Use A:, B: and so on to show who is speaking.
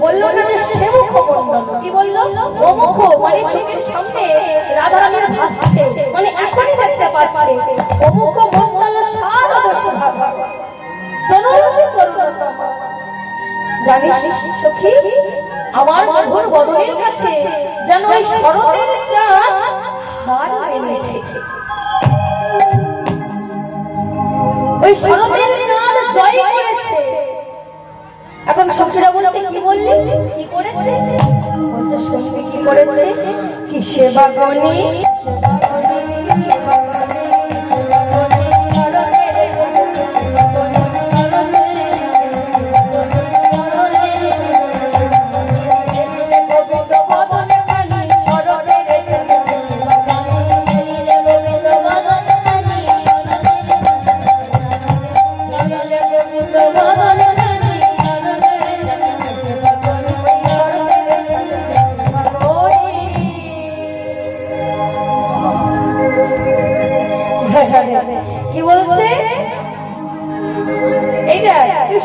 A: বললো না যে সেবক মন্ডল, কি বললো? অমুখ মানে চোখের সামনে রাধারানীর ভাসছে, মানে এখনই দেখতে পাচ্ছে অমুখ মন্ডল শারদ সুধাধর তনুরূপী তরুণতম। জানিস সখী, আমার মধুর বদনের কাছে যেন ওই শরতের চাঁদ হার মেনেছে। ওই শরতের চাঁদ জয় করেছে। এখন সখীরা বলছে, কি বললি, কি করেছে? বলছে শুনবি কি করেছে? কি সেবা গণে কি বলছে? এইটা তুই